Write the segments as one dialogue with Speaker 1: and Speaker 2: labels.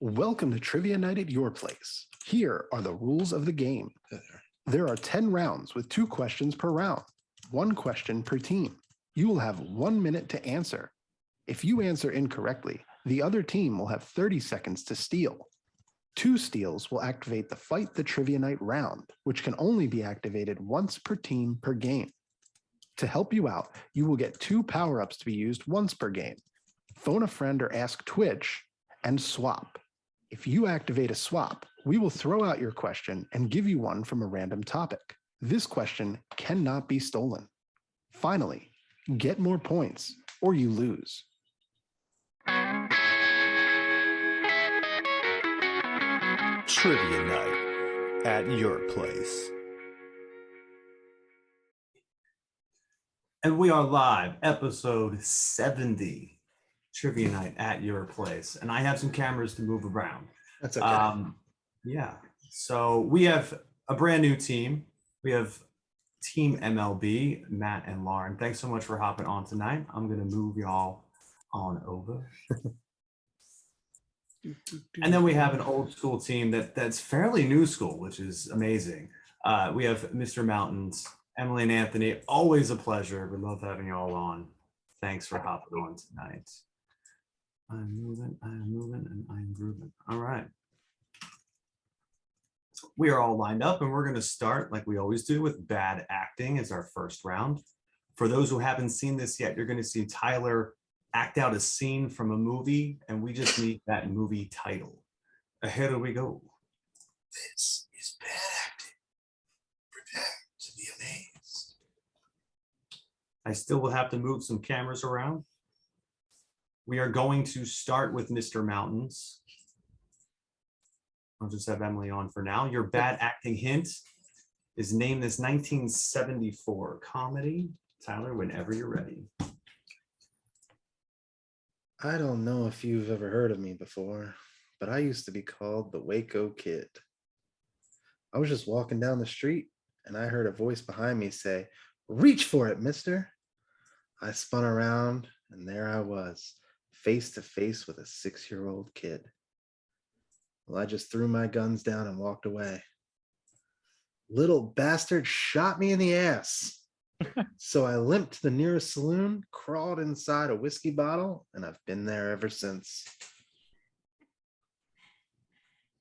Speaker 1: Welcome to Trivia Night at Your Place. Here are the rules of the game. There are 10 rounds with 2 questions per round, 1 question per team. You will have 1 minute to answer. If you answer incorrectly, the other team will have 30 seconds to steal. 2 steals will activate the Fight the Trivia Night round, which can only be activated once per team per game. To help you out, you will get 2 power-ups to be used once per game. Phone a friend or ask Twitch and swap. If you activate a swap, we will throw out your question and give you one from a random topic. This question cannot be stolen. Finally, get more points or you lose.
Speaker 2: Trivia Night at Your Place.
Speaker 3: And we are live, episode 70. Trivia Night at Your Place. And I have some cameras to move around.
Speaker 1: That's okay.
Speaker 3: Yeah. So we have a brand new team. We have Team MLB, Matt and Lauren. Thanks so much for hopping on tonight. I'm going to move y'all on over. And then we have an old school team that's fairly new school, which is amazing. We have Mr. Mountains, Emily and Anthony. Always a pleasure. We love having you all on. Thanks for hopping on tonight. I'm moving, and I'm grooving. All right. We are all lined up, and we're going to start like we always do with bad acting as our first round. For those who haven't seen this yet, you're going to see Tyler act out a scene from a movie, and we just need that movie title. Ahead we go.
Speaker 2: This is bad acting. Prepare to be amazed.
Speaker 3: I still will have to move some cameras around. We are going to start with Mr. Mountains. I'll just have Emily on for now. Your bad acting hint is name this 1974 comedy. Tyler, whenever you're ready.
Speaker 1: I don't know if you've ever heard of me before, but I used to be called the Waco Kid. I was just walking down the street and I heard a voice behind me say, "Reach for it, mister." I spun around and there I was, face to face with a 6-year-old kid. Well, I just threw my guns down and walked away. Little bastard shot me in the ass. So I limped to the nearest saloon, crawled inside a whiskey bottle, and I've been there ever since.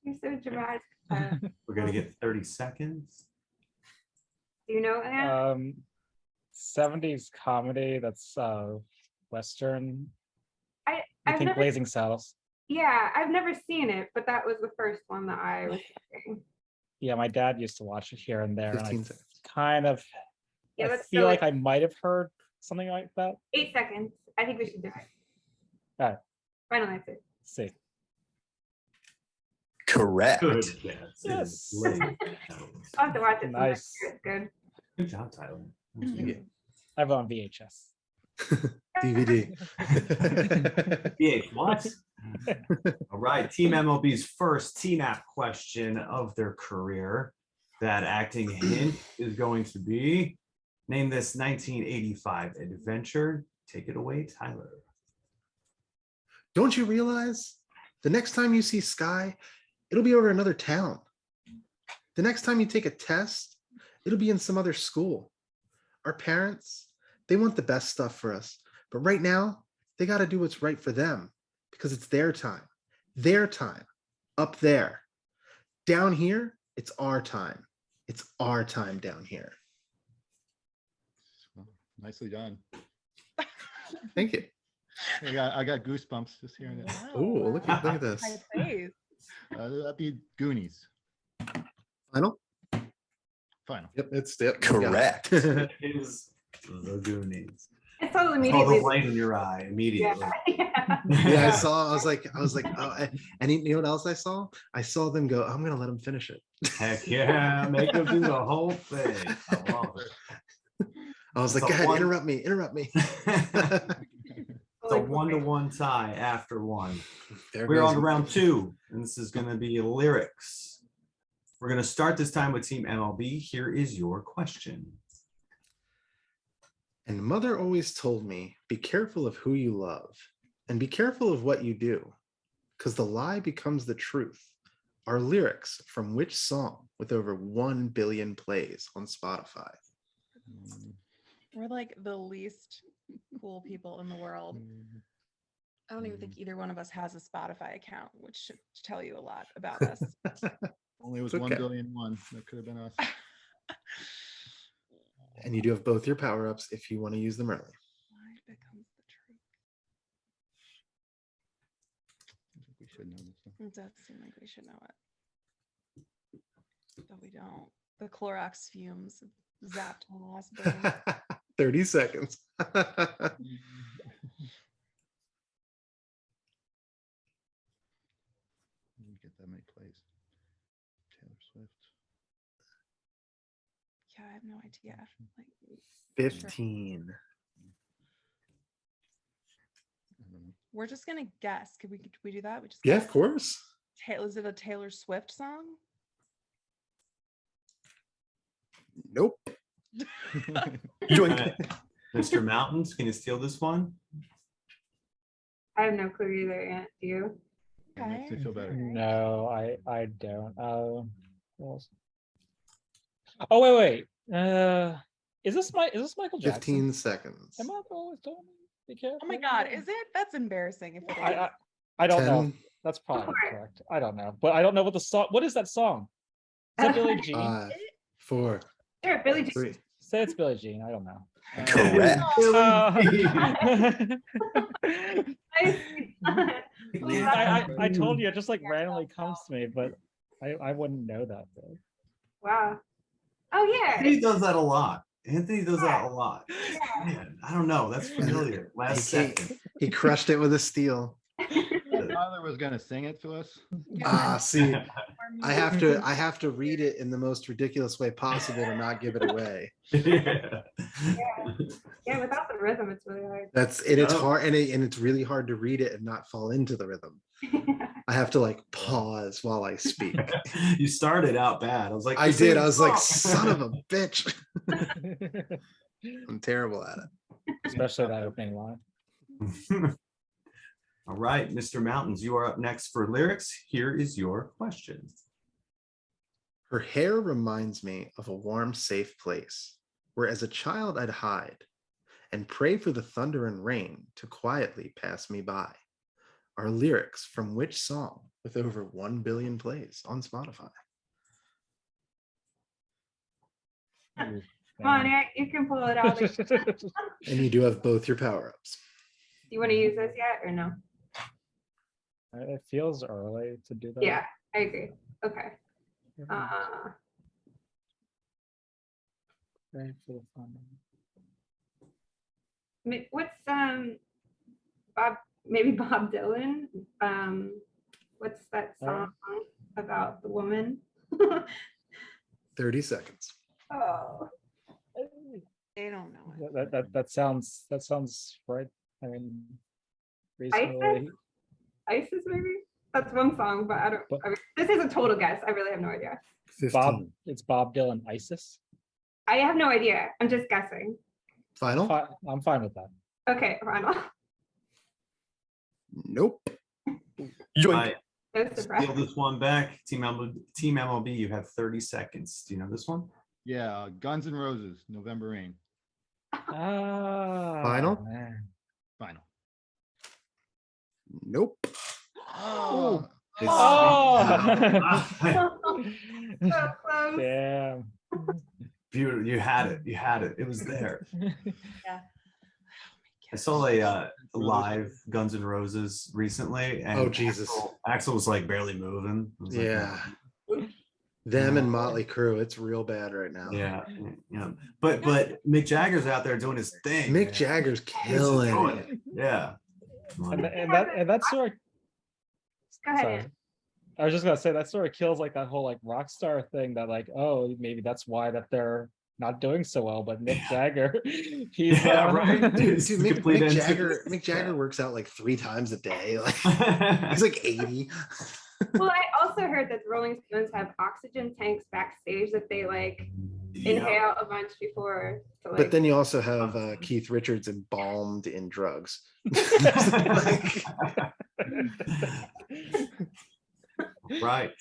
Speaker 4: You're so dramatic.
Speaker 3: We're going to get 30 seconds.
Speaker 4: Do you know that?
Speaker 5: 70s comedy that's Western. I
Speaker 4: I've
Speaker 5: think
Speaker 4: never,
Speaker 5: Blazing Saddles.
Speaker 4: yeah, I've never seen it, but that was the first one that I was thinking.
Speaker 5: Yeah, my dad used to watch it here and there.
Speaker 1: 15
Speaker 5: And
Speaker 1: seconds.
Speaker 5: kind of,
Speaker 4: Yeah,
Speaker 5: I
Speaker 4: that's
Speaker 5: feel
Speaker 4: so
Speaker 5: like I might have heard something like that.
Speaker 4: 8 seconds. I think we should do it.
Speaker 5: All right.
Speaker 4: Final answer.
Speaker 5: See.
Speaker 2: Correct.
Speaker 3: Good.
Speaker 5: Yes.
Speaker 4: I'll have to watch it.
Speaker 5: Nice.
Speaker 4: It's good.
Speaker 3: Good job, Tyler.
Speaker 1: Yeah.
Speaker 5: I have it on VHS.
Speaker 1: DVD.
Speaker 3: Yeah, what? All right, Team MLB's first TNAP question of their career. That acting hint is going to be, name this 1985 adventure. Take it away, Tyler.
Speaker 1: Don't you realize the next time you see Sky, it'll be over another town. The next time you take a test, it'll be in some other school. Our parents, they want the best stuff for us. But right now, they got to do what's right for them because it's their time. Their time. Up there. Down here, it's our time. It's our time down here.
Speaker 6: Well, nicely done.
Speaker 1: Thank you.
Speaker 6: I got goosebumps just hearing it.
Speaker 1: Oh, look at this.
Speaker 7: High praise.
Speaker 6: That'd be Goonies.
Speaker 1: Final?
Speaker 6: Final.
Speaker 1: Yep, it's it.
Speaker 2: Correct.
Speaker 3: It is the Goonies.
Speaker 4: I saw it
Speaker 3: Oh, the
Speaker 4: immediately.
Speaker 3: light in your eye immediately.
Speaker 4: Yeah.
Speaker 1: Yeah, I was like, oh, and you know what else I saw? I saw them go, I'm gonna let them finish it.
Speaker 3: Heck yeah, make them do the whole thing. I love it.
Speaker 1: I was like,
Speaker 3: So
Speaker 1: God,
Speaker 3: one-
Speaker 1: interrupt me.
Speaker 3: It's a 1-1 tie after one.
Speaker 1: There
Speaker 3: We're
Speaker 1: goes-
Speaker 3: on to round 2, and this is going to be lyrics. We're going to start this time with Team MLB. Here is your question.
Speaker 1: And mother always told me, be careful of who you love and be careful of what you do, because the lie becomes the truth, are lyrics from which song with over 1 billion plays on Spotify?
Speaker 7: We're like the least cool people in the world. I don't even think either one of us has a Spotify account, which should tell you a lot about us.
Speaker 6: Only it was
Speaker 1: It's okay.
Speaker 6: 1,000,000,001. That could have been us.
Speaker 1: And you do have both your power-ups if you want to use them early.
Speaker 7: Lie becomes the truth.
Speaker 6: I think we should know this one.
Speaker 7: It does seem like we should know it. But we don't. The Clorox fumes zapped my last brain.
Speaker 1: 30 seconds.
Speaker 6: You get that many plays. Taylor Swift.
Speaker 7: Yeah, I have no idea. Like,
Speaker 1: 15.
Speaker 6: I don't know.
Speaker 7: we're just gonna guess. Could we do that? We just
Speaker 1: Yeah,
Speaker 7: guess?
Speaker 1: of course.
Speaker 7: Is it a Taylor Swift song?
Speaker 1: Nope. Yoink.
Speaker 3: Mr. Mountains, can you steal this one?
Speaker 4: I have no clue either, Aunt. Do you?
Speaker 6: That makes me feel better.
Speaker 5: No, I don't. What else? Oh wait. Is this Michael Jackson?
Speaker 1: 15 seconds.
Speaker 5: Am I always telling me? Be careful.
Speaker 7: Oh my God, is it? That's embarrassing. If it is.
Speaker 5: I don't know.
Speaker 1: 10,
Speaker 5: That's probably correct. I don't know, but I don't know what the song. What is that song? Is that Billie Jean?
Speaker 1: 5, 4,
Speaker 4: Sure, Billy Jean.
Speaker 1: 3.
Speaker 5: Say it's Billie Jean. I don't know.
Speaker 1: Correct.
Speaker 5: I told you it just like randomly comes to me, but I wouldn't know that though.
Speaker 4: Wow. Oh yeah.
Speaker 3: Anthony does that a lot. Anthony does that a lot. Man, I don't know. That's familiar. Last second.
Speaker 1: He crushed it with a steal.
Speaker 6: Tyler was gonna sing it to us.
Speaker 1: See, I have to read it in the most ridiculous way possible to not give it away.
Speaker 3: Yeah.
Speaker 4: Yeah, without the rhythm, it's really hard.
Speaker 1: It's hard, and it's really hard to read it and not fall into the rhythm. I have to like pause while I speak.
Speaker 3: You started out bad. I was like,
Speaker 1: I
Speaker 3: "You're
Speaker 1: did.
Speaker 3: singing
Speaker 1: I was
Speaker 3: the
Speaker 1: like,
Speaker 3: song."
Speaker 1: son of a bitch. I'm terrible at it.
Speaker 5: Especially that opening line.
Speaker 3: All right, Mr. Mountains, you are up next for lyrics. Here is your question.
Speaker 1: Her hair reminds me of a warm, safe place where as a child I'd hide and pray for the thunder and rain to quietly pass me by. Are lyrics from which song with over 1 billion plays on Spotify?
Speaker 4: Come on, Aunt, you can pull it out. Do
Speaker 1: And you do have both your power-ups.
Speaker 4: you want to use this yet or no?
Speaker 5: It feels early to do that.
Speaker 4: Yeah, I agree. Okay.
Speaker 5: Pray for the thunder.
Speaker 4: What's Bob? Maybe Bob Dylan. What's that song about the woman?
Speaker 1: 30 seconds.
Speaker 4: Oh,
Speaker 7: They don't know it.
Speaker 5: That sounds right. I mean, reasonably.
Speaker 4: ISIS maybe. That's one song, but I don't. This is a total guess. I really have no idea.
Speaker 1: 15.
Speaker 5: It's Bob Dylan. ISIS.
Speaker 4: I have no idea. I'm just guessing.
Speaker 1: Final?
Speaker 5: I'm fine with that.
Speaker 4: Okay, Ronald.
Speaker 1: Nope.
Speaker 3: I
Speaker 4: No surprise.
Speaker 3: steal this one back. Team MLB, you have 30 seconds. Do you know this one?
Speaker 6: Yeah, Guns N' Roses, November Rain.
Speaker 1: Final?
Speaker 5: Man.
Speaker 6: Final.
Speaker 1: Nope.
Speaker 6: Oh,
Speaker 5: Oh!
Speaker 4: So close.
Speaker 5: Damn.
Speaker 3: Beautiful. You had it. You had it. It was there.
Speaker 7: Yeah.
Speaker 3: I saw a live Guns N' Roses recently, and
Speaker 1: Oh, Jesus.
Speaker 3: Axl was like barely moving. I was like,
Speaker 1: Yeah. Them and Motley Crue, it's real bad right now.
Speaker 3: yeah, yeah. But Mick Jagger's out there doing his thing.
Speaker 1: Mick
Speaker 3: man.
Speaker 1: Jagger's
Speaker 3: He's
Speaker 1: killing
Speaker 3: doing
Speaker 1: it.
Speaker 3: it. Yeah.
Speaker 5: And that sort of.
Speaker 4: Go ahead.
Speaker 5: Sorry.
Speaker 4: Aunt.
Speaker 5: I was just gonna say that sort of kills like that whole like rock star thing that like, oh, maybe that's why that they're not doing so well. But Mick Jagger, he's
Speaker 3: Yeah, right.
Speaker 1: Dude,
Speaker 3: It's the
Speaker 1: Mick
Speaker 3: complete
Speaker 1: Mick Jagger works out like 3 times a day. Like he's like 80.
Speaker 4: Well, I also heard that the Rolling Stones have oxygen tanks backstage that they like inhale a bunch before. To, like,
Speaker 1: But then you also have Keith Richards embalmed in drugs.
Speaker 3: Right.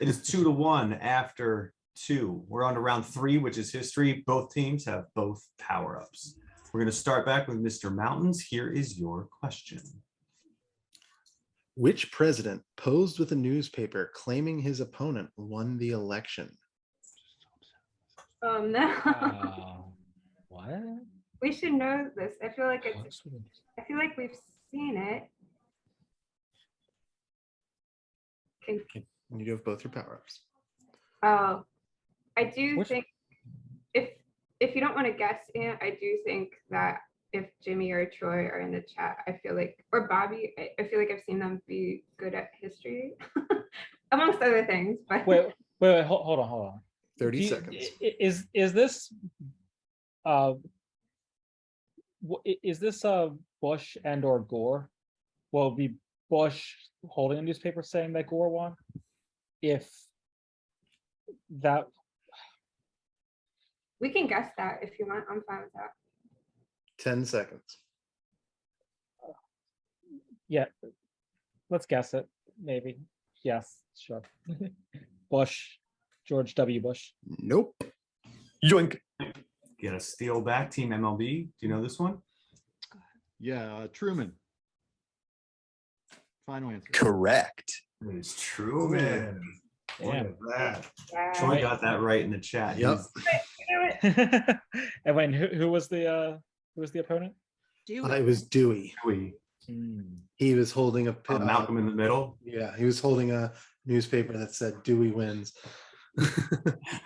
Speaker 3: It is 2-1 after 2. We're on to round 3, which is history. Both teams have both power-ups. We're going to start back with Mr. Mountains. Here is your question.
Speaker 1: Which president posed with a newspaper claiming his opponent won the election?
Speaker 4: No.
Speaker 5: What?
Speaker 4: We should know this. I feel like we've seen it.
Speaker 1: You have both your power-ups.
Speaker 4: Oh, I do
Speaker 5: Which-
Speaker 4: think if you don't want to guess, Aunt, I do think that if Jimmy or Troy are in the chat, I feel like, or Bobby, I feel like I've seen them be good at history, amongst other things. But
Speaker 5: Wait, hold on.
Speaker 1: 30 seconds.
Speaker 5: Is this is this Bush and or Gore? Will it be Bush holding a newspaper saying that Gore won? If that,
Speaker 4: we can guess that if you want. I'm fine with that.
Speaker 1: 10 seconds.
Speaker 5: yeah, let's guess it. Maybe. Yes, sure. Bush, George W. Bush.
Speaker 1: Nope. Yoink.
Speaker 3: Get a steal back, Team MLB. Do you know this one?
Speaker 6: Yeah, Truman. Final answer.
Speaker 2: Correct.
Speaker 3: It is Truman. Look
Speaker 5: Damn.
Speaker 3: at that.
Speaker 4: Yeah.
Speaker 3: Troy got that right in the chat.
Speaker 1: Yep.
Speaker 5: And when who was the opponent?
Speaker 7: Do
Speaker 1: It was Dewey.
Speaker 3: We
Speaker 1: He was holding a
Speaker 3: Malcolm in the middle.
Speaker 1: Yeah, he was holding a newspaper that said Dewey wins.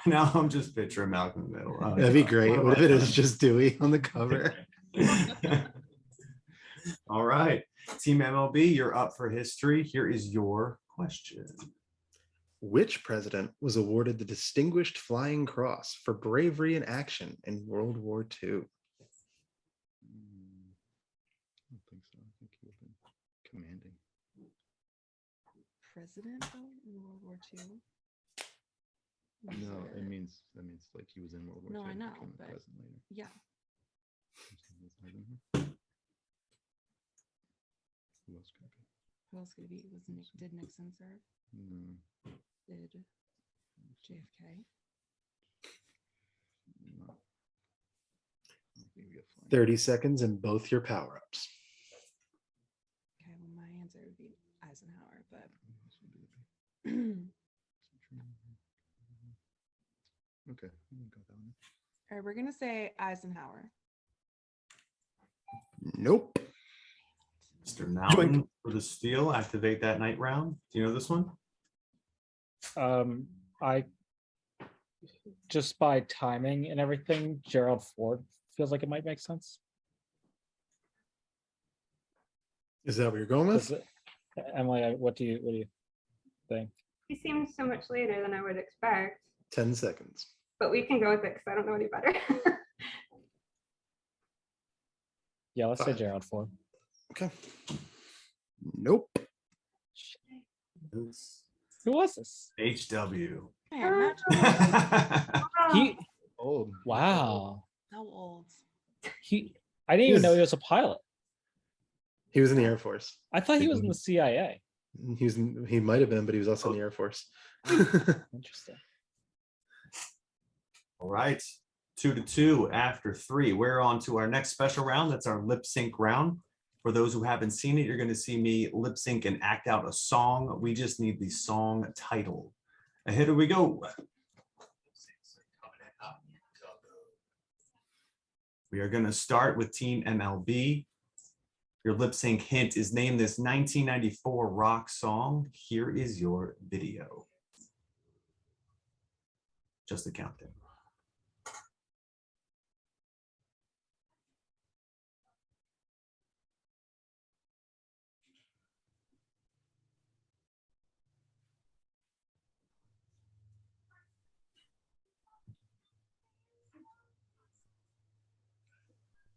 Speaker 3: Now I'm just picturing Malcolm in the middle. Oh,
Speaker 1: That'd be
Speaker 3: God.
Speaker 1: great. What if it is just Dewey on the cover?
Speaker 3: All right. Team MLB, you're up for history. Here is your question.
Speaker 1: Which president was awarded the Distinguished Flying Cross for bravery in action in World War II?
Speaker 6: I don't think so. I think he would have been commanding.
Speaker 7: President though in World War II?
Speaker 6: No, that means like he was in World War
Speaker 7: No,
Speaker 6: II
Speaker 7: I
Speaker 6: and
Speaker 7: know,
Speaker 6: became the
Speaker 7: but-
Speaker 6: president later.
Speaker 7: Yeah.
Speaker 6: Who else could it be?
Speaker 7: Who else could it be? Did Nixon serve?
Speaker 6: No,
Speaker 7: Did JFK?
Speaker 6: no. I don't think we get flying.
Speaker 1: 30 seconds and both your power-ups.
Speaker 7: Okay, well, my answer would be Eisenhower, but
Speaker 6: Okay, we can go that one.
Speaker 7: all right, we're gonna say Eisenhower.
Speaker 1: Nope.
Speaker 3: Mr. Mountain for the steal. Activate that night round. Do you know this one?
Speaker 5: I just by timing and everything, Gerald Ford feels like it might make sense.
Speaker 1: Is that what you're going with?
Speaker 5: Emily, what do you think?
Speaker 4: He seems so much later than I would expect,
Speaker 1: 10 seconds.
Speaker 4: but we can go with it because I don't know any better.
Speaker 5: Yeah, let's say
Speaker 1: Five.
Speaker 5: Gerald Ford.
Speaker 1: Okay. Nope.
Speaker 5: Who was this?
Speaker 3: HW.
Speaker 7: Man, imagine
Speaker 5: He
Speaker 6: Old.
Speaker 5: wow.
Speaker 7: how old.
Speaker 5: I didn't even know
Speaker 1: He's-
Speaker 5: he was a pilot.
Speaker 1: He was in the Air Force.
Speaker 5: I thought he was in the CIA.
Speaker 1: He might have been, but he was also in the Air Force.
Speaker 5: Interesting.
Speaker 3: All right. 2-2 after 3. We're on to our next special round. That's our lip sync round. For those who haven't seen it, you're going to see me lip sync and act out a song. We just need the song title. Here we go. We are going to start with Team MLB. Your lip sync hint is name this 1994 rock song. Here is your video. Just the countdown.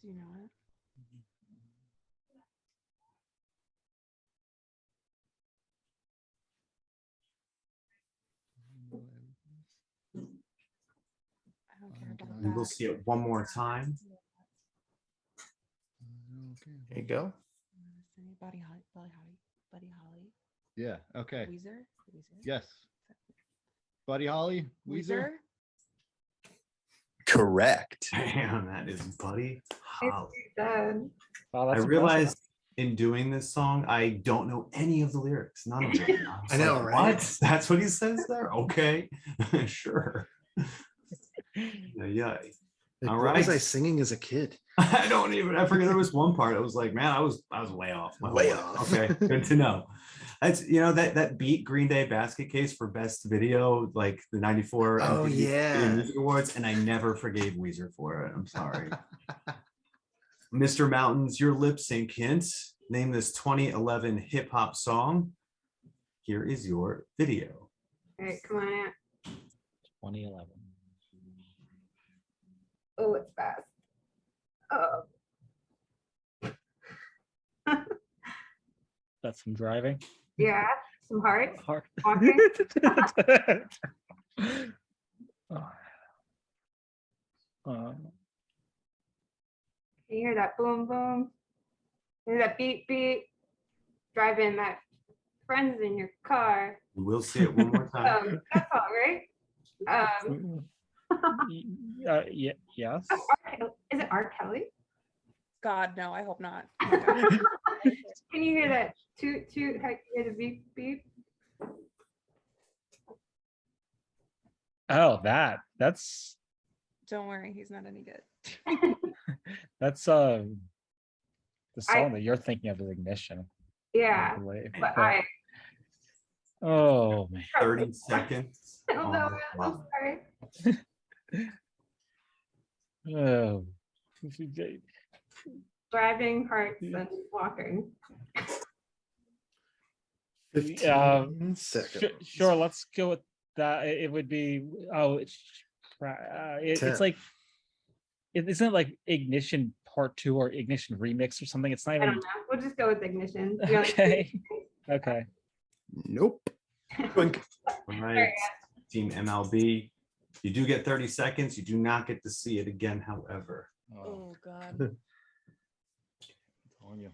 Speaker 7: Do you know it?
Speaker 6: I
Speaker 7: I don't
Speaker 3: And we'll see it one more time.
Speaker 1: There you go.
Speaker 7: Buddy Holly. Buddy Holly.
Speaker 6: Yeah. Okay.
Speaker 7: Weezer.
Speaker 6: Yes. Buddy Holly. Weezer.
Speaker 2: Correct.
Speaker 3: Damn, that is Buddy Holly.
Speaker 4: Done.
Speaker 5: Wow,
Speaker 3: I
Speaker 5: that's
Speaker 3: realized in doing this song, I don't know any of the lyrics. None of them.
Speaker 1: I know,
Speaker 3: like,
Speaker 1: right?
Speaker 3: What? That's what he says there? Okay. Sure. Yeah.
Speaker 1: Like,
Speaker 3: All
Speaker 1: what was
Speaker 3: right.
Speaker 1: I singing as a kid?
Speaker 3: I don't even. I forget there was one part. I was like, man, I was way off. my whole
Speaker 1: Way
Speaker 3: life.
Speaker 1: off.
Speaker 3: Okay, good to know. That's that beat Green Day Basket Case for best video, like the '94
Speaker 1: Oh,
Speaker 3: MTV
Speaker 1: yeah.
Speaker 3: Music Awards, and I never forgave Weezer for it. I'm sorry. Mr. Mountains, your lip sync hint. Name this 2011 hip hop song. Here is your video.
Speaker 4: All right, come on out.
Speaker 5: 2011.
Speaker 4: Oh, it's fast. Oh.
Speaker 5: That's some driving.
Speaker 4: Yeah, some hearts.
Speaker 5: Hard.
Speaker 4: Walking.
Speaker 5: Um,
Speaker 4: Can you hear that boom boom? Hear that beep beep? Driving that friends in your car.
Speaker 3: We'll see it one more time.
Speaker 4: That's all right.
Speaker 5: yes.
Speaker 4: Is it R. Kelly?
Speaker 7: God, no, I hope not.
Speaker 4: Can you hear that toot toot? How you hear the beep beep?
Speaker 5: Oh, that's
Speaker 7: Don't worry, he's not any good.
Speaker 5: the song that you're thinking of is Ignition. I
Speaker 4: Yeah,
Speaker 5: believe.
Speaker 4: but
Speaker 5: But- oh man.
Speaker 3: 30 seconds.
Speaker 4: I don't know.
Speaker 3: on
Speaker 4: I'm
Speaker 3: the
Speaker 4: sorry.
Speaker 5: Oh.
Speaker 4: Driving, hearts, and walking.
Speaker 1: 15 seconds.
Speaker 5: Sure, let's go with that. It would be it's
Speaker 1: 10.
Speaker 5: like it isn't like Ignition Part 2 or Ignition Remix or something. It's not
Speaker 4: I don't
Speaker 5: even
Speaker 4: know. We'll just go with ignition. You know, like,
Speaker 5: okay. Okay.
Speaker 1: Nope. Twink.
Speaker 3: All right, Team MLB. You do get 30 seconds. You do not get to see it again, however.
Speaker 7: Oh God.
Speaker 6: I'm telling you.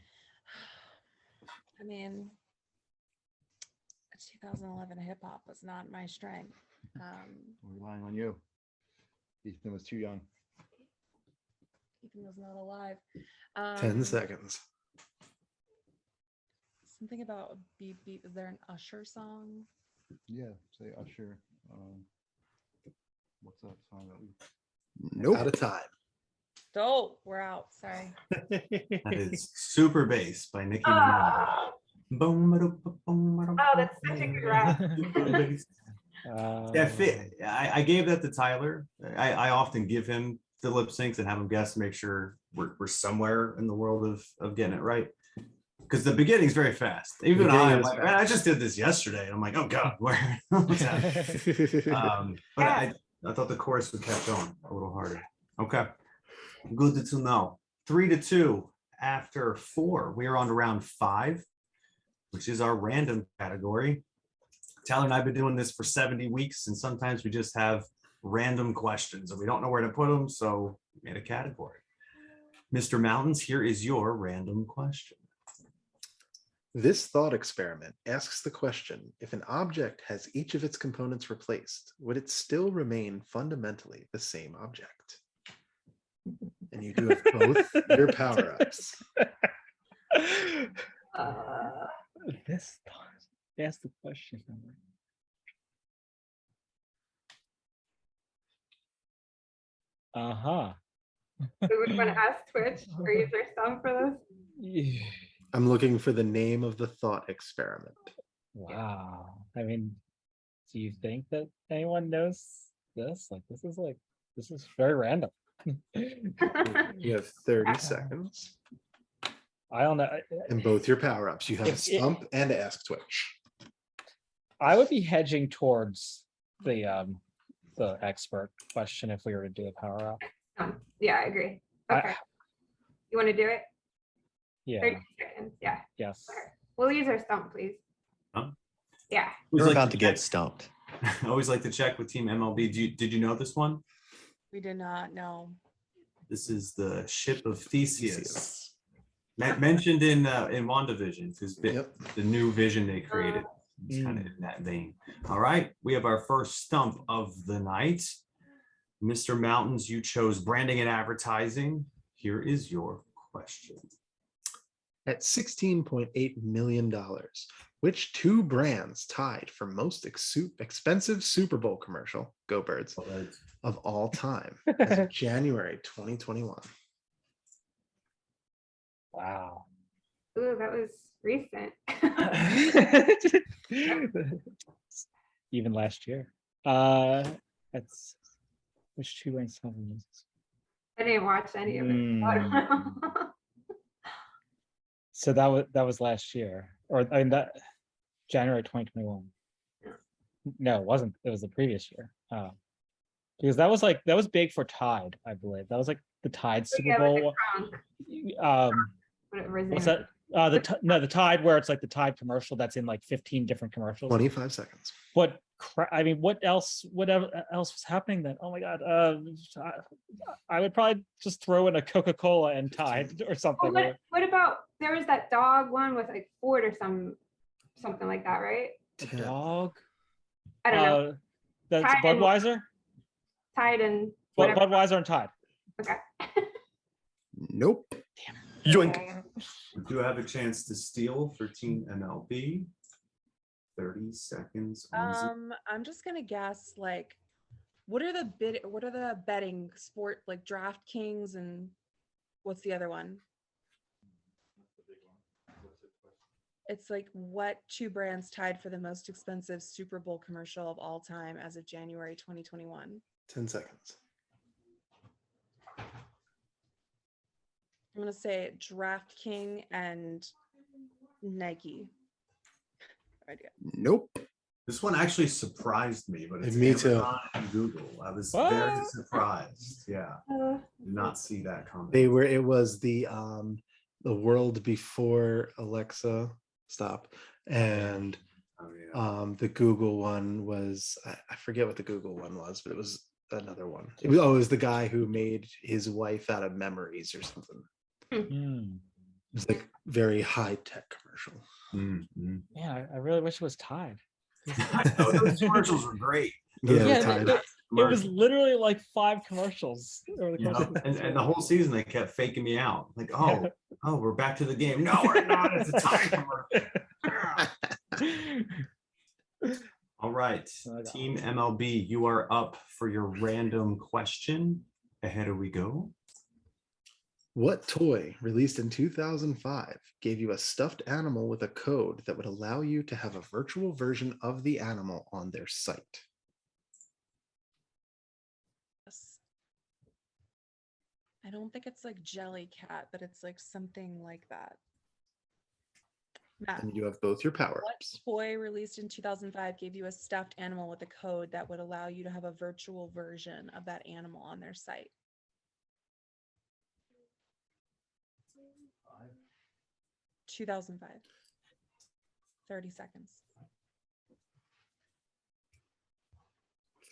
Speaker 7: I mean, 2011 hip hop was not my strength.
Speaker 6: We're relying on you. Ethan was too young.
Speaker 7: Ethan was not alive.
Speaker 1: 10 seconds.
Speaker 7: Something about beep beep. Is there an Usher song?
Speaker 6: Yeah, say Usher. What's that song that we?
Speaker 1: Nope. Out of time.
Speaker 7: Oh, we're out. Sorry.
Speaker 3: That is Super Bass by Nicki Minaj.
Speaker 4: Oh, that's such a good rap.
Speaker 3: I gave that to Tyler. I often give him the lip syncs and have him guess, make sure we're somewhere in the world of getting it right. Because the beginning's very fast. Even I'm like, man, I just did this yesterday. I'm like, oh God, where? What's happening? But I thought the chorus would catch on a little harder. Okay, good to know. 3-2 after 4. We are on to round 5, which is our random category. Tyler and I have been doing this for 70 weeks, and sometimes we just have random questions and we don't know where to put them, so we made a category. Mr. Mountains, here is your random question.
Speaker 1: This thought experiment asks the question, if an object has each of its components replaced, would it still remain fundamentally the same object? And you do have both your power-ups.
Speaker 5: This thought. Ask the question. Uh-huh.
Speaker 4: We would want to ask Twitch or use their song for this.
Speaker 1: I'm looking for the name of the thought experiment.
Speaker 5: Wow. I mean, do you think that anyone knows this? This is very random.
Speaker 1: You have 30 seconds.
Speaker 5: I don't know.
Speaker 1: And both your power-ups. You have a
Speaker 5: If-
Speaker 1: stump and Ask Twitch.
Speaker 5: I would be hedging towards the expert question if we were to do a power up.
Speaker 4: Yeah, I agree. Okay.
Speaker 5: I-
Speaker 4: You want to do it?
Speaker 5: Yeah.
Speaker 4: 30 seconds. Yeah.
Speaker 5: Yes.
Speaker 4: Okay. We'll use our stump, please.
Speaker 3: Huh?
Speaker 4: Yeah.
Speaker 2: We're
Speaker 3: Always
Speaker 2: about
Speaker 3: like
Speaker 2: to get stumped.
Speaker 3: I always like to check with Team MLB. Did you know this one?
Speaker 7: We did not know.
Speaker 3: This is the ship of Theseus. Mentioned in WandaVision, because
Speaker 1: Yep.
Speaker 3: the new vision they created is kind of in that vein. All right, we have our first stump of the night. Mr. Mountains, you chose branding and advertising. Here is your question.
Speaker 1: At $16.8 million, which two brands tied for most expensive Super Bowl commercial, Go Birds, of all time as of January 2021?
Speaker 5: Wow.
Speaker 4: Ooh, that was recent.
Speaker 5: Even last year. That's which two ranks have
Speaker 4: I didn't watch any of it.
Speaker 5: So that was last year, or I mean that January 2021.
Speaker 4: Yeah.
Speaker 5: No, it wasn't. It was the previous year. Because that was big for Tide, I believe. That was like the Tide Super
Speaker 4: Yeah, with the
Speaker 5: Bowl.
Speaker 4: Whatever his
Speaker 5: What's
Speaker 4: name
Speaker 5: that? The Tide, where it's like the Tide commercial that's in like 15 different commercials.
Speaker 1: 25 seconds.
Speaker 5: But I mean, whatever else was happening then? Oh my God. I would probably just throw in a Coca-Cola and Tide or something.
Speaker 4: What about, there was that dog one with like Ford or something like that, right?
Speaker 5: The dog?
Speaker 4: I don't know.
Speaker 5: That's
Speaker 4: Tide and-
Speaker 5: Budweiser?
Speaker 4: Tide and whatever.
Speaker 5: Budweiser and Tide.
Speaker 4: Okay.
Speaker 1: Nope.
Speaker 5: Yoink.
Speaker 3: We do have a chance to steal for Team MLB. 30 seconds.
Speaker 7: I'm just gonna guess, like, what are the betting sport, like DraftKings, and what's the other one? It's like, what two brands tied for the most expensive Super Bowl commercial of all time as of January 2021?
Speaker 1: 10 seconds.
Speaker 7: I'm gonna say DraftKings and Nike. Idea.
Speaker 1: Nope.
Speaker 3: This one actually surprised me, but it's
Speaker 1: Me too.
Speaker 3: Amazon and Google. I was very surprised. Yeah, did not see that coming.
Speaker 1: It was the world before Alexa. Stop. And the Google one was, I forget what the Google one was, but it was another one. It was the guy who made his wife out of memories or something. It was like very high tech commercial.
Speaker 5: Yeah, I really wish it was Tide.
Speaker 3: Those commercials were great.
Speaker 5: It was literally like 5 commercials over the course of the season.
Speaker 3: And the whole season they kept faking me out. Like, oh, we're back to the game. No, we're not. It's a Tide commercial. All right, Team MLB, you are up for your random question. Ahead we go.
Speaker 1: What toy released in 2005 gave you a stuffed animal with a code that would allow you to have a virtual version of the animal on their site?
Speaker 7: I don't think it's like Jellycat, but it's like something like that. Matt,
Speaker 1: And you have both your power
Speaker 7: what
Speaker 1: ups.
Speaker 7: toy released in 2005 gave you a stuffed animal with a code that would allow you to have a virtual version of that animal on their site? 2005. 30 seconds.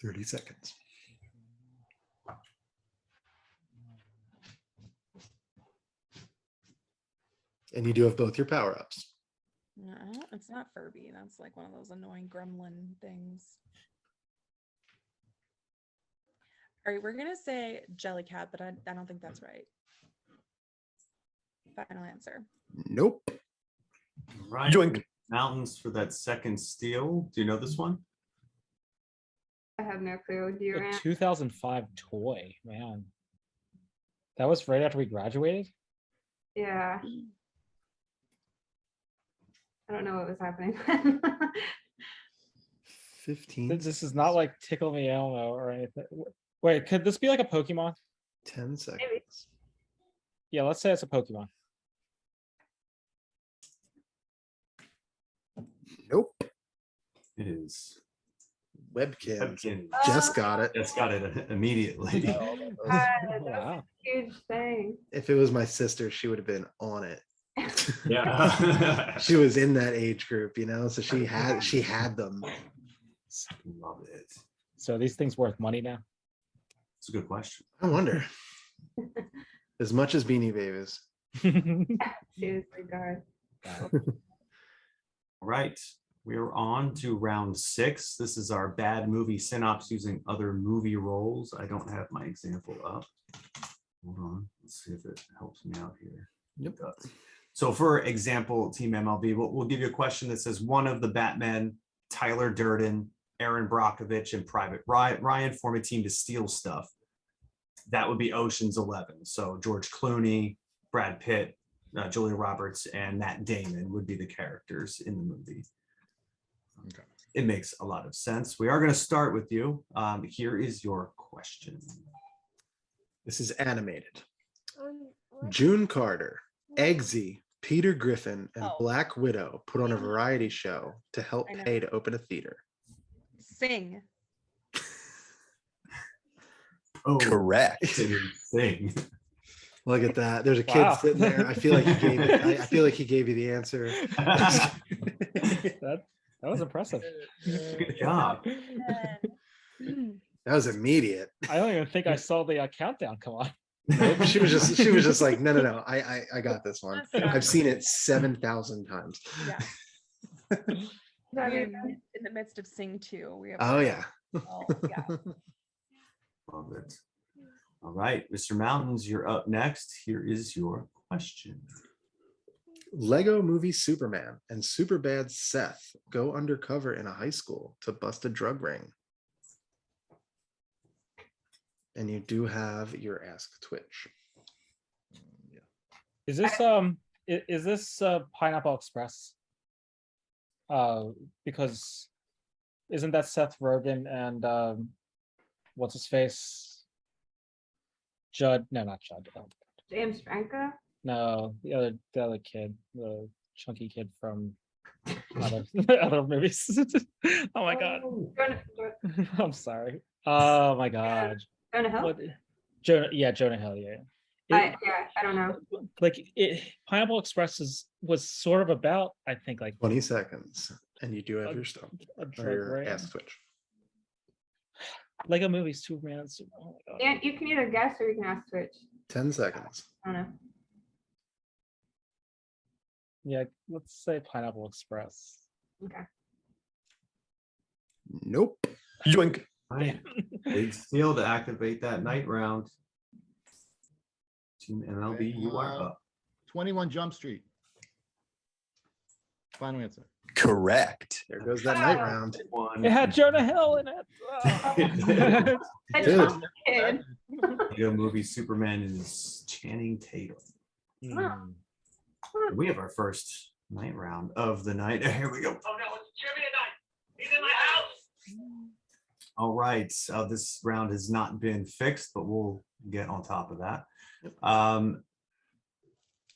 Speaker 1: 30 seconds. And you do have both your power ups.
Speaker 7: No, it's not Furby. That's like one of those annoying gremlin things. All right, we're gonna say Jellycat, but I don't think that's right. Final answer.
Speaker 1: Nope.
Speaker 3: Right.
Speaker 1: Joink.
Speaker 3: Mountains for that second steal. Do you know this one?
Speaker 4: I have no clue. Do you,
Speaker 5: A
Speaker 4: Rand?
Speaker 5: 2005 toy, man. That was right after we graduated?
Speaker 4: Yeah. I don't know what was happening.
Speaker 1: 15.
Speaker 5: This is not like Tickle Me Elmo or anything. Wait, could this be like a Pokemon?
Speaker 1: 10 seconds.
Speaker 4: Maybe.
Speaker 5: Yeah, let's say it's a Pokemon.
Speaker 1: Nope.
Speaker 3: It is.
Speaker 1: Webcam.
Speaker 3: Webkin.
Speaker 1: Jess got it.
Speaker 3: Just got it immediately.
Speaker 4: That was
Speaker 5: Wow.
Speaker 4: a huge thing.
Speaker 1: If it was my sister, she would have been on it.
Speaker 3: Yeah.
Speaker 1: She was in that age group, you know, so she had them.
Speaker 3: Love it.
Speaker 5: So these things worth money now?
Speaker 3: It's a good question.
Speaker 1: I wonder. As much as Beanie Babies.
Speaker 4: Seriously, God.
Speaker 3: All right, we're on to round 6. This is our bad movie synopsis using other movie roles. I don't have my example up. Hold on, let's see if it helps me out here.
Speaker 1: Yep.
Speaker 3: It does. So for example, Team MLB, we'll give you a question that says one of the Batmen, Tyler Durden, Aaron Brockovich, and Private Ryan form a team to steal stuff. That would be Ocean's 11. So George Clooney, Brad Pitt, Julia Roberts, and Matt Damon would be the characters in the movie.
Speaker 6: Okay.
Speaker 3: It makes a lot of sense. We are going to start with you. Here is your question.
Speaker 1: This is animated. June Carter, Eggsy, Peter Griffin, and
Speaker 7: Oh.
Speaker 1: Black Widow put on a variety show to help
Speaker 7: I know.
Speaker 1: pay to open a theater.
Speaker 7: Sing.
Speaker 3: Oh,
Speaker 2: Correct.
Speaker 3: thing.
Speaker 1: Look at that. There's a kid
Speaker 5: Wow.
Speaker 1: sitting there. I feel like he gave it. I feel like he gave you the answer.
Speaker 5: That was impressive.
Speaker 3: Good job.
Speaker 1: That was immediate.
Speaker 5: I don't even think I saw the countdown come on.
Speaker 1: Nope, she was just like, no. I got this one.
Speaker 7: That's not-
Speaker 1: I've seen it 7,000 times.
Speaker 7: Yeah.
Speaker 4: That
Speaker 7: We're
Speaker 4: is-
Speaker 7: in the midst of Sing 2. We have
Speaker 1: Oh yeah.
Speaker 7: yeah.
Speaker 3: Love it. All right, Mr. Mountains, you're up next. Here is your question.
Speaker 1: Lego Movie Superman and Superbad Seth go undercover in a high school to bust a drug ring. And you do have your Ask Twitch.
Speaker 6: Yeah.
Speaker 5: Is this Pineapple Express? Because isn't that Seth Rogen and what's his face? Judd? No, not Judd.
Speaker 4: James Franco.
Speaker 5: No, the other kid, the chunky kid from other other movies. Oh my god. I'm sorry. Oh my god.
Speaker 4: Jonah Hill.
Speaker 5: What? Jonah Hill. Yeah.
Speaker 4: I don't know.
Speaker 5: Like Pineapple Express was sort of about, I think, like
Speaker 1: 20 seconds. And you do have
Speaker 5: A-
Speaker 1: your stuff.
Speaker 5: a
Speaker 1: Or
Speaker 5: drug
Speaker 1: your
Speaker 5: ring.
Speaker 1: Ask Twitch.
Speaker 5: Lego Movie Superman. Oh my god.
Speaker 4: Yeah, you can either guess or you can ask Twitch.
Speaker 1: 10 seconds.
Speaker 4: I don't know.
Speaker 5: Yeah, let's say Pineapple Express.
Speaker 4: Okay.
Speaker 1: Nope.
Speaker 2: Yoink.
Speaker 3: Right. Big steal to activate that night round. Team MLB, you are up.
Speaker 6: 21 Jump Street. Final answer.
Speaker 2: Correct.
Speaker 1: There goes that night round.
Speaker 3: One.
Speaker 5: It had Jonah Hill in it. Oh.
Speaker 4: That
Speaker 1: Dude.
Speaker 4: chunky kid.
Speaker 3: Lego Movie Superman is Channing Tatum.
Speaker 5: Hmm.
Speaker 3: We have our first night round of the night. Here we go. Oh no, it's Jimmy tonight. He's in my house. All right. This round has not been fixed, but we'll get on top of that.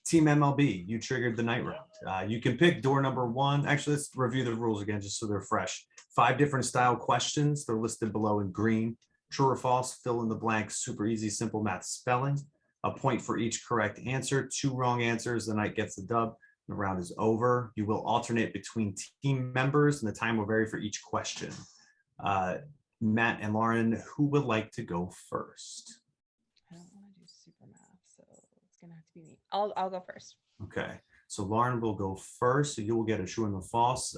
Speaker 3: Team MLB, you triggered the night round. You can pick door number 1. Actually, let's review the rules again just so they're fresh. 5 different style questions. They're listed below in green. True or false, fill in the blank, super easy, simple math spelling. A point for each correct answer. 2 wrong answers, the night gets the dub. The round is over. You will alternate between team members and the time will vary for each question. Matt and Lauren, who would like to go first?
Speaker 7: I don't want to do super math, so it's gonna have to be me. I'll go first.
Speaker 3: Okay, so Lauren will go first. So you will get a true and a false.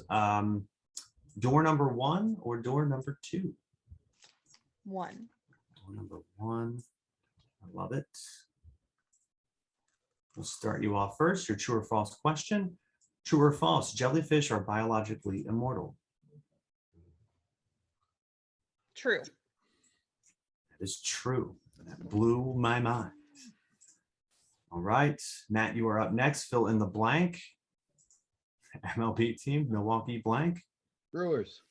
Speaker 3: Door number 1 or door number 2?
Speaker 7: 1.
Speaker 3: Door number 1. I love it. We'll start you off first. Your true or false question. True or false, jellyfish are biologically immortal.
Speaker 7: True.
Speaker 3: That is true. That blew my mind. All right, Matt, you are up next. Fill in the blank. MLB team, Milwaukee blank.
Speaker 6: Brewers.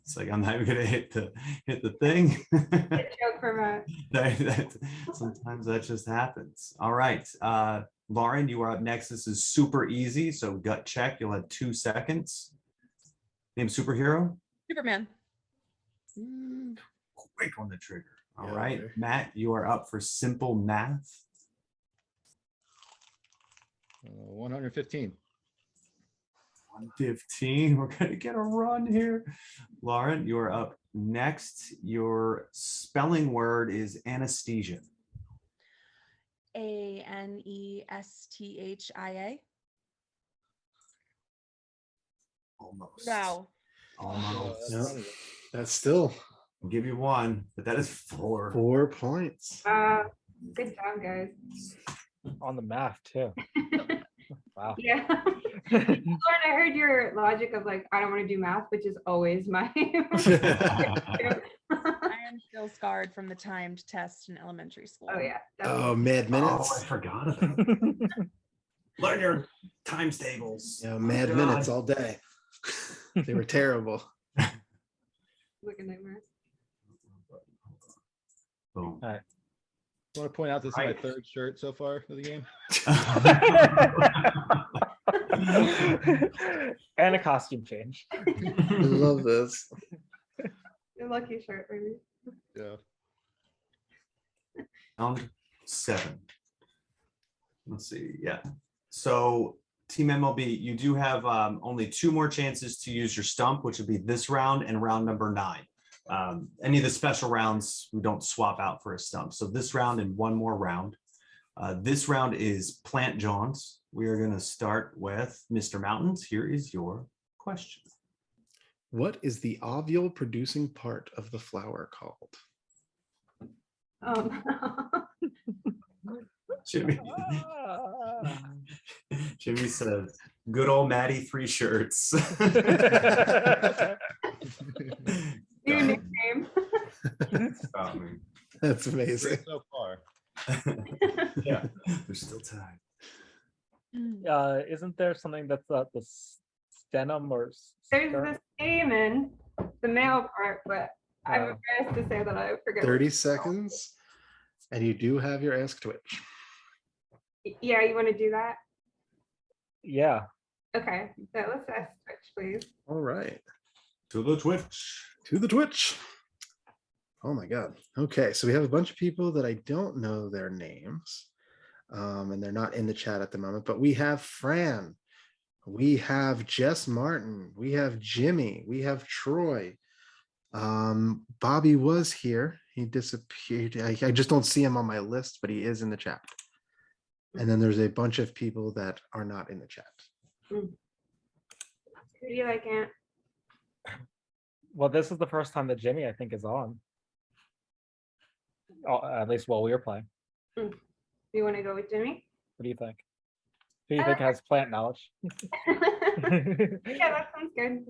Speaker 3: It's like I'm not even gonna hit the thing.
Speaker 4: Good joke for Matt.
Speaker 3: Sometimes that just happens. All right, Lauren, you are up next. This is super easy, so gut check. You'll have 2 seconds. Name superhero.
Speaker 7: Superman.
Speaker 3: Quick on the trigger. All
Speaker 1: Yeah,
Speaker 3: right,
Speaker 1: okay.
Speaker 3: Matt, you are up for simple math.
Speaker 6: 115.
Speaker 3: 115. We're gonna get a run here. Lauren, you're up next. Your spelling word is anesthesia.
Speaker 7: Anesthia.
Speaker 3: Almost.
Speaker 7: Wow.
Speaker 3: Almost.
Speaker 1: No, that's still
Speaker 3: I'll give you one, but that is 4.
Speaker 1: 4 points.
Speaker 4: Good job, guys.
Speaker 5: On the math too. Wow.
Speaker 4: Yeah. Lauren, I heard your logic of like, I don't want to do math, which is always my.
Speaker 7: I am still scarred from the timed test in elementary school.
Speaker 4: Oh, yeah.
Speaker 1: Oh,
Speaker 4: definitely.
Speaker 1: mad
Speaker 3: Oh,
Speaker 1: minutes.
Speaker 3: I forgot about that. Learn your times tables.
Speaker 1: Yeah, mad
Speaker 3: God.
Speaker 1: minutes all day. They were terrible.
Speaker 4: Like a nightmare.
Speaker 3: Boom.
Speaker 6: I want to point out this is my
Speaker 3: Right.
Speaker 6: 3rd shirt so far for the game.
Speaker 5: And a costume change.
Speaker 1: I love this.
Speaker 4: Your lucky shirt, baby.
Speaker 6: Yeah.
Speaker 3: Round 7. Let's see. Yeah. So Team MLB, you do have only 2 more chances to use your stump, which would be this round and round number 9. Any of the special rounds we don't swap out for a stump. So this round and 1 more round. This round is Plant Johns. We are going to start with Mr. Mountains. Here is your question.
Speaker 1: What is the ovule producing part of the flower called?
Speaker 3: Jimmy. Jimmy says, good old Maddie 3 shirts.
Speaker 4: New nickname.
Speaker 3: Got me.
Speaker 1: That's amazing.
Speaker 6: Great so far.
Speaker 3: Yeah, there's still time.
Speaker 5: Isn't there something that's the sternum or
Speaker 4: There's
Speaker 5: sternum?
Speaker 4: the stamen, the male part, but I'm
Speaker 5: Oh.
Speaker 4: embarrassed to say that I forget.
Speaker 1: 30 seconds. And you do have your Ask Twitch.
Speaker 4: Yeah, you want to do that?
Speaker 5: Yeah.
Speaker 4: Okay, so let's ask Twitch, please.
Speaker 1: All right.
Speaker 3: To the Twitch.
Speaker 1: To the Twitch. Oh my God. Okay, so we have a bunch of people that I don't know their names. And they're not in the chat at the moment, but we have Fran. We have Jess Martin. We have Jimmy. We have Troy. Bobby was here. He disappeared. I just don't see him on my list, but he is in the chat. And then there's a bunch of people that are not in the chat.
Speaker 4: Who do you like, Aunt?
Speaker 5: Well, this is the first time that Jimmy, I think, is on. At least while we were playing.
Speaker 4: Do you want to go with Jimmy?
Speaker 5: What do you think? Who do you think has plant knowledge?
Speaker 4: Yeah, that sounds good.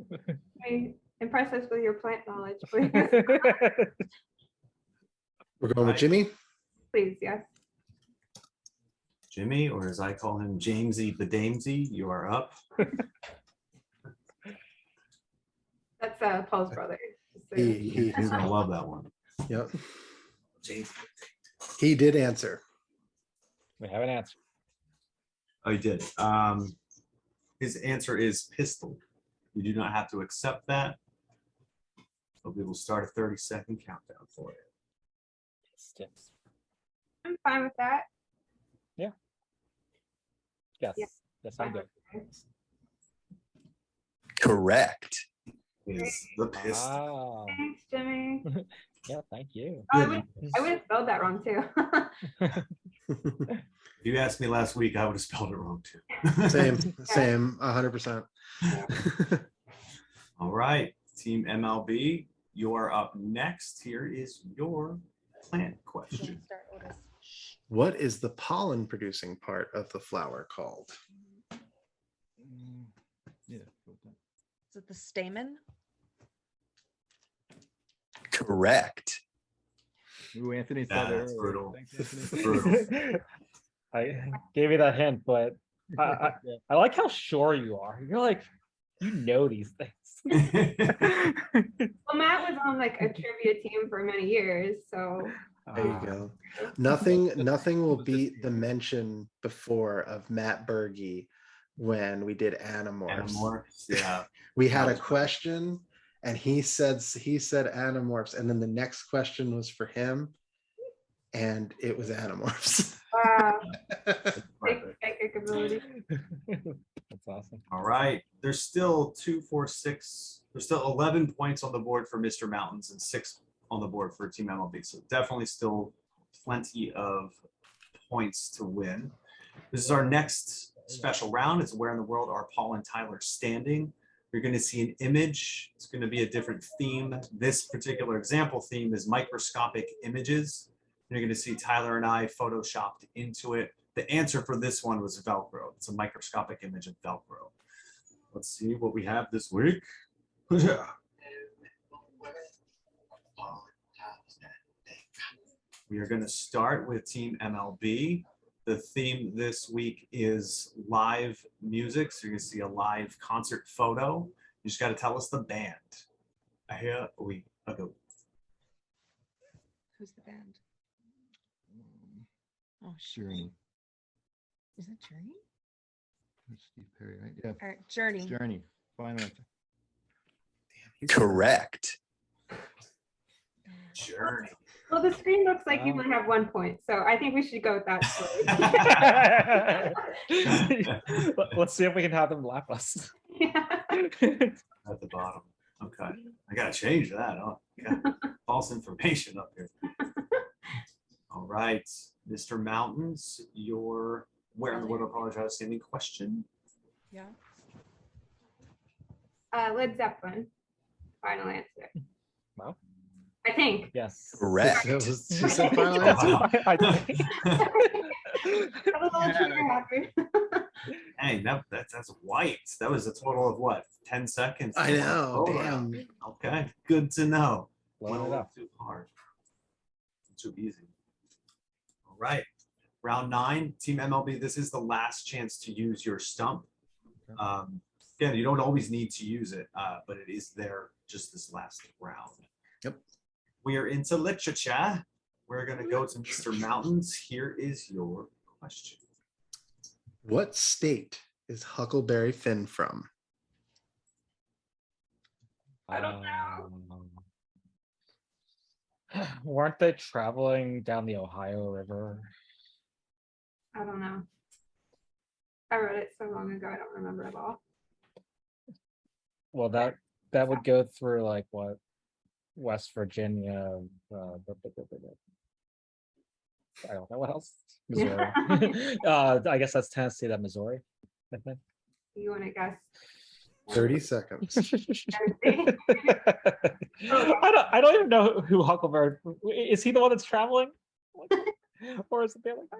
Speaker 4: Impress us with your plant knowledge, please.
Speaker 1: We're going with Jimmy.
Speaker 4: Please, yes.
Speaker 3: Jimmy, or as I call him, Jamesy the Damesy, you are up.
Speaker 4: That's Paul's brother. just so you know.
Speaker 3: He's gonna love that one.
Speaker 1: Yep.
Speaker 3: James.
Speaker 1: He did answer.
Speaker 5: We have an answer.
Speaker 3: Oh, he did. His answer is pistol. You do not have to accept that. But we will start a 30-second countdown for you.
Speaker 5: Sticks.
Speaker 4: I'm fine with that.
Speaker 5: Yes.
Speaker 4: Yeah.
Speaker 5: Yes, I'm good.
Speaker 2: Correct.
Speaker 3: Is the pistol.
Speaker 5: Wow.
Speaker 4: Thanks, Jimmy.
Speaker 5: Yeah, thank you.
Speaker 4: Oh, I would have spelled that wrong too.
Speaker 3: If you asked me last week, I would have spelled it wrong too.
Speaker 1: Same, 100%.
Speaker 3: All right, Team MLB, you are up next. Here is your plant question.
Speaker 7: Start, Otis. Shh.
Speaker 1: What is the pollen producing part of the flower called?
Speaker 6: Yeah.
Speaker 7: Is it the stamen?
Speaker 2: Correct.
Speaker 6: Ooh, Anthony
Speaker 3: Yeah,
Speaker 6: said it
Speaker 3: that's
Speaker 6: earlier.
Speaker 3: brutal.
Speaker 6: Thanks, Anthony.
Speaker 3: Brutal.
Speaker 5: I gave you that hint, but I like how sure you are. You're like, you know these things.
Speaker 4: Well, Matt was on like a trivia team for many years, so
Speaker 1: There you go. Nothing will beat the mention before of Matt Berge when we did Animorphs.
Speaker 3: Animorphs, yeah.
Speaker 1: We had a question and he said Animorphs, and then the next question was for him. and it was Animorphs.
Speaker 4: Wow. Big
Speaker 3: Perfect.
Speaker 4: psychic ability.
Speaker 5: That's awesome.
Speaker 3: All right. There's still 2, 4, 6. There's still 11 points on the board for Mr. Mountains and 6 on the board for Team MLB. So definitely still plenty of points to win. This is our next special round. It's Where in the World Are Paul and Tyler Standing? You're going to see an image. It's going to be a different theme. This particular example theme is microscopic images. You're going to see Tyler and I photoshopped into it. The answer for this one was Velcro. It's a microscopic image of Velcro. Let's see what we have this week. We are going to start with Team MLB. The theme this week is live music. So you're going to see a live concert photo. You just got to tell us the band. Here we go.
Speaker 7: Who's the band? Oh,
Speaker 6: Journey.
Speaker 7: Is it Journey?
Speaker 6: That's Steve Perry, right? Yeah.
Speaker 7: All right, Journey.
Speaker 6: Journey. Final answer.
Speaker 2: Correct.
Speaker 3: Journey.
Speaker 4: Well, the screen looks like you might have 1 point, so I think we should go with that story.
Speaker 5: Let's see if we can have them laugh us.
Speaker 4: Yeah.
Speaker 3: At the bottom. Okay. I got to change that. Oh, yeah. False information up here. All right. Mr. Mountains, your Where in the World Are Paul Standing question.
Speaker 7: Yeah.
Speaker 4: Led Zeppelin. Final answer.
Speaker 5: Wow.
Speaker 4: I think.
Speaker 5: Yes.
Speaker 2: Correct.
Speaker 1: She said final answer.
Speaker 5: I think.
Speaker 4: I'm a little trigger happy.
Speaker 3: Hey, that's white. That was a total of what? 10 seconds?
Speaker 1: I know.
Speaker 3: Oh,
Speaker 1: Damn.
Speaker 3: okay. Good to know.
Speaker 5: Load
Speaker 3: Went a
Speaker 5: it
Speaker 3: little
Speaker 5: up.
Speaker 3: too hard. Too easy. All right. Round 9, Team MLB. This is the last chance to use your stump. Again, you don't always need to use it, but it is there just this last round.
Speaker 1: Yep.
Speaker 3: We are into literature. We're going to go to Mr. Mountains. Here is your question.
Speaker 1: What state is Huckleberry Finn from?
Speaker 4: I don't know.
Speaker 5: Weren't they traveling down the Ohio River?
Speaker 4: I don't know. I read it so long ago, I don't remember at all.
Speaker 5: Well, that would go through like what? West Virginia. I don't know what else. Missouri. I guess that's Tennessee. That Missouri. I think.
Speaker 4: You want to guess?
Speaker 1: 30 seconds.
Speaker 4: Tennessee?
Speaker 5: I don't even know who Huckleberry is. He the one that's traveling, or is it the other guy?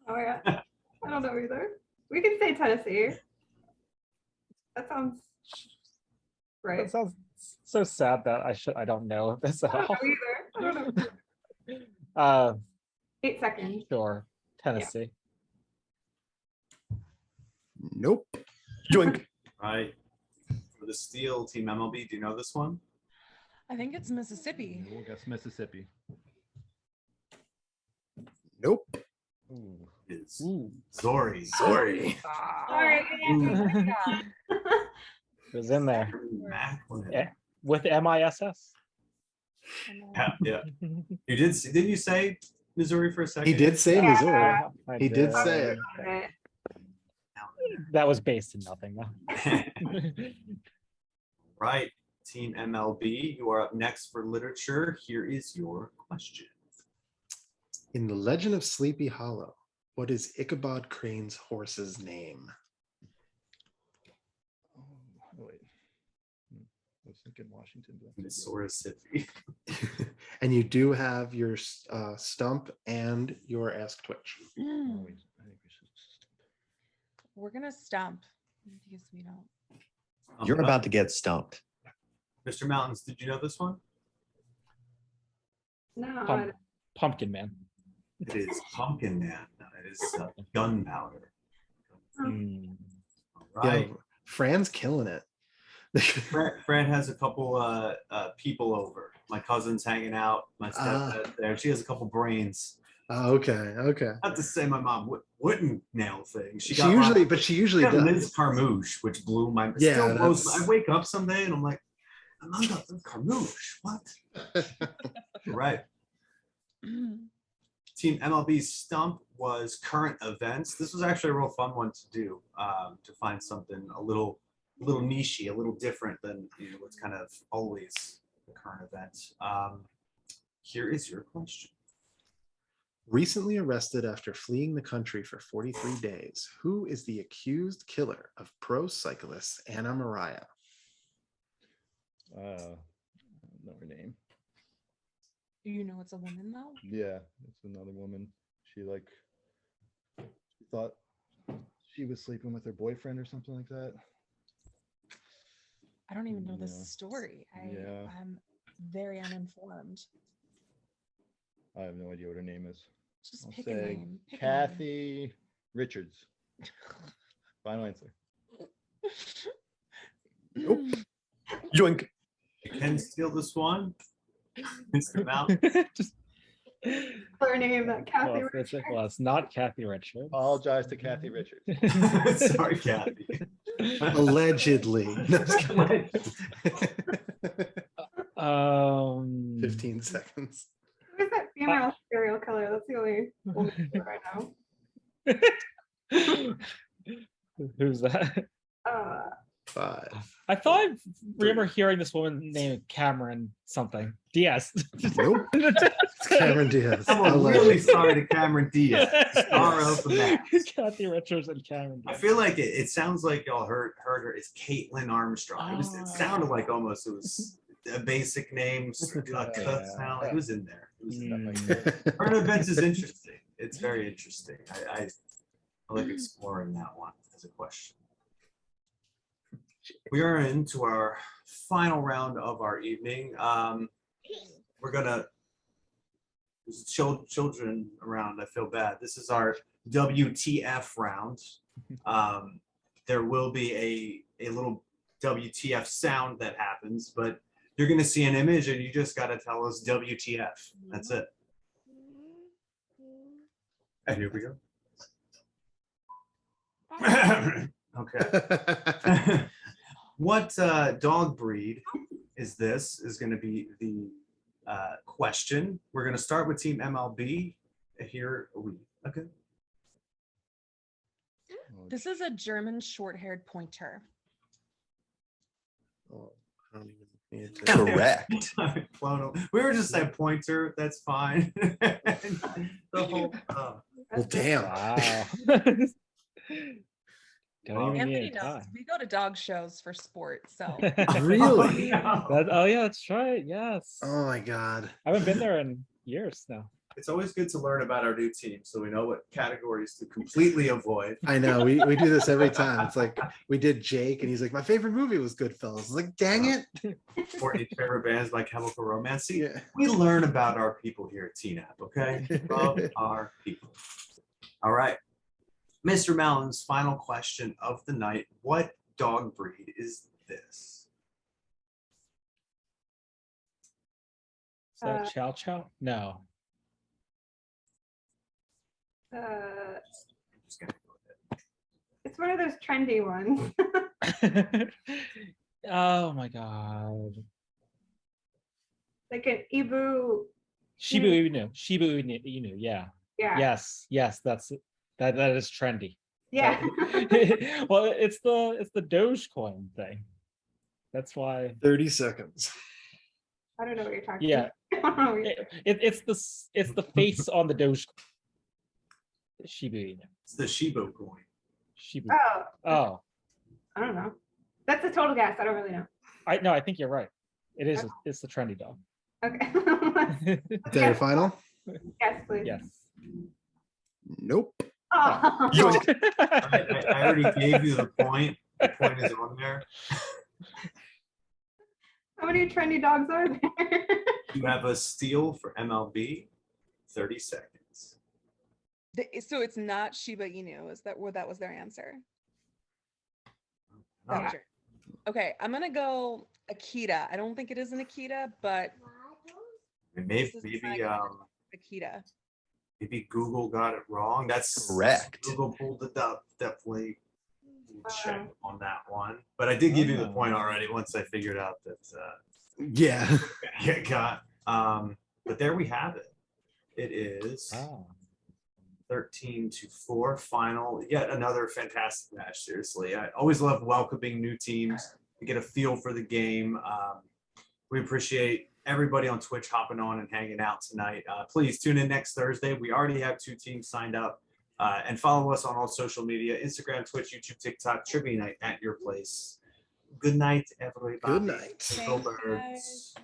Speaker 4: Oh yeah. I don't know either. We can say Tennessee. That sounds right.
Speaker 5: That sounds so sad that I don't know this at
Speaker 4: I don't
Speaker 5: all.
Speaker 4: know either. I don't know. 8 seconds.
Speaker 5: Sure, Tennessee.
Speaker 1: Nope.
Speaker 2: Joink.
Speaker 3: Right. For the Steel Team MLB, do you know this one?
Speaker 7: I think it's Mississippi.
Speaker 6: We'll guess Mississippi.
Speaker 1: Nope.
Speaker 6: Ooh.
Speaker 3: Is
Speaker 5: Ooh,
Speaker 3: Zori.
Speaker 1: Sorry.
Speaker 4: Sorry.
Speaker 5: it was in there
Speaker 3: Macklin.
Speaker 5: Yeah. With MISS.
Speaker 3: Yeah. You did. Didn't you say Missouri for a second?
Speaker 1: He did say
Speaker 4: Yeah.
Speaker 1: Missouri.
Speaker 5: I
Speaker 1: He did say it.
Speaker 4: Okay.
Speaker 5: That was based in nothing, though.
Speaker 3: Right. Team MLB, you are up next for literature. Here is your question.
Speaker 1: In the Legend of Sleepy Hollow, what is Ichabod Crane's horse's name?
Speaker 6: Oh, wait. I was thinking Washington. but that's
Speaker 3: Mississippi.
Speaker 1: And you do have your stump and your Ask Twitch.
Speaker 6: Oh,
Speaker 7: Mm,
Speaker 6: wait, I think we should.
Speaker 7: we're gonna stump because we don't.
Speaker 2: You're about to get stumped.
Speaker 3: Mr. Mountains, did you know this one?
Speaker 4: No.
Speaker 5: Pump- Pumpkin Man.
Speaker 3: It is Pumpkin Man. It is gunpowder.
Speaker 5: Mm.
Speaker 3: All right.
Speaker 1: Yeah, Fran's killing it.
Speaker 3: Fran has a couple people over. My cousin's hanging out. My stepdad's there. She has a couple brains.
Speaker 1: Okay.
Speaker 3: Not to say my mom wouldn't nail things.
Speaker 1: She
Speaker 3: got
Speaker 1: usually,
Speaker 3: mine.
Speaker 1: but she usually
Speaker 3: She got
Speaker 1: does.
Speaker 3: Liz Carmouche, which blew my.
Speaker 1: Yeah,
Speaker 3: Still blows,
Speaker 1: that's-
Speaker 3: I wake up someday and I'm like, I'm not Liz Carmouche. What? Right. Team MLB's stump was current events. This was actually a real fun one to do, to find something a little nichey, a little different than what's kind of always the current event. Here is your question.
Speaker 1: Recently arrested after fleeing the country for 43 days, who is the accused killer of pro cyclist Anna Mariah?
Speaker 6: I don't know her name.
Speaker 7: You know it's a woman though?
Speaker 6: Yeah, it's another woman. She thought she was sleeping with her boyfriend or something like that.
Speaker 7: I don't even know
Speaker 6: Yeah.
Speaker 7: this story.
Speaker 6: Yeah.
Speaker 7: I'm very uninformed.
Speaker 6: I have no idea what her name is.
Speaker 7: Just
Speaker 6: I'll
Speaker 7: pick a
Speaker 6: say
Speaker 7: name. Pick a name.
Speaker 6: Kathy Richards. Final answer.
Speaker 1: Nope.
Speaker 2: Yoink.
Speaker 3: You can steal this one. Mr. Mountain.
Speaker 5: Just,
Speaker 4: Her name, Kathy.
Speaker 5: well, it's not Kathy Richards.
Speaker 6: Apologize to Kathy Richards.
Speaker 3: Sorry, Kathy.
Speaker 1: Allegedly. No, just kidding. 15
Speaker 5: Um,
Speaker 1: seconds.
Speaker 4: Who is that female serial killer? That's the only woman right now.
Speaker 5: who's that?
Speaker 1: 5.
Speaker 5: I thought I remember hearing this woman named Cameron something. Diaz.
Speaker 1: Nope. It's Cameron Diaz.
Speaker 3: I'm really
Speaker 1: Allegedly.
Speaker 3: sorry to Cameron Diaz. Star of the match.
Speaker 5: Kathy Richards and Cameron
Speaker 3: I
Speaker 5: Diaz.
Speaker 3: feel like it sounds like y'all heard her. It's Caitlin Armstrong. It sounded like almost it was a basic name, a
Speaker 5: Yeah.
Speaker 3: sound. It was in there. It was in there.
Speaker 5: Mm.
Speaker 3: Current events is interesting. It's very interesting. I like exploring that one as a question. We are into our final round of our evening. We're gonna, there's children around. I feel bad. This is our WTF round. There will be a little WTF sound that happens, but you're gonna see an image and you just gotta tell us WTF. That's it. And here we go. Okay. What dog breed is this? Is going to be the question. We're going to start with Team MLB. Here we okay.
Speaker 7: This is a German short-haired pointer.
Speaker 1: Oh, I don't even need to.
Speaker 2: Correct.
Speaker 3: We were just saying pointer. That's fine. The whole,
Speaker 1: Well, damn.
Speaker 5: Wow. Don't even need
Speaker 7: Anthony
Speaker 5: a
Speaker 7: knows.
Speaker 5: tie.
Speaker 7: We go to dog shows for sport, so
Speaker 1: Really?
Speaker 5: Oh yeah, that's right. Yes.
Speaker 1: Oh my God.
Speaker 5: I haven't been there in years now.
Speaker 3: it's always good to learn about our new team so we know what categories to completely avoid.
Speaker 1: I know. We do this every time. It's like we did Jake and he's like, my favorite movie was Goodfellas. I was like, dang it.
Speaker 3: 48 favorite bands by Chemical Romance. See,
Speaker 1: Yeah.
Speaker 3: we learn about our people here at TNAP, okay? Love our people. All right. Mr. Mountain's final question of the night. What dog breed is this?
Speaker 5: Is that Chow Chow? No.
Speaker 3: Just gonna go ahead.
Speaker 4: It's one of those trendy ones.
Speaker 5: Oh my god.
Speaker 4: Like an Ibu.
Speaker 5: Shiba Inu. Shiba Inu. Yeah.
Speaker 4: Yeah.
Speaker 5: Yes. That is trendy.
Speaker 4: Yeah.
Speaker 5: Well, it's the Dogecoin thing. That's why.
Speaker 1: 30 seconds.
Speaker 4: I don't know what you're talking
Speaker 5: Yeah.
Speaker 4: about.
Speaker 5: It's the face on the Dogecoin. Shiba Inu.
Speaker 3: It's the Shiba coin.
Speaker 5: Shiba.
Speaker 4: Oh,
Speaker 5: Oh,
Speaker 4: I don't know. That's a total guess. I don't really know.
Speaker 5: I think you're right. It is. It's the trendy dog.
Speaker 4: Okay.
Speaker 1: Is that your final?
Speaker 4: Guess, please.
Speaker 5: Yes.
Speaker 1: Nope.
Speaker 4: Oh.
Speaker 3: I already gave you the point. The point is on there.
Speaker 4: How many trendy dogs are there?
Speaker 3: You have a steal for MLB. 30 seconds.
Speaker 7: So it's not Shiba Inu. Is that what that was their answer? That
Speaker 3: Oh,
Speaker 7: was your- Okay, I'm gonna go Akita. I don't think it is an Akita, but
Speaker 3: maybe
Speaker 7: this is kinda gonna- Akita.
Speaker 3: maybe Google got it wrong. That's
Speaker 2: Correct.
Speaker 3: Google pulled it up. Definitely check on that one. But I did give you the point already once I figured out that
Speaker 1: Yeah.
Speaker 3: it got. But there we have it. it is
Speaker 5: Oh.
Speaker 3: 13-4 final. Yet another fantastic match. Seriously, I always love welcoming new teams to get a feel for the game. We appreciate everybody on Twitch hopping on and hanging out tonight. Please tune in next Thursday. We already have 2 teams signed up. And follow us on all social media: Instagram, Twitch, YouTube, TikTok. Trivia night at your place. Good night, everybody.
Speaker 1: Good night.
Speaker 3: Go
Speaker 7: Thanks,
Speaker 3: Birds.
Speaker 7: guys.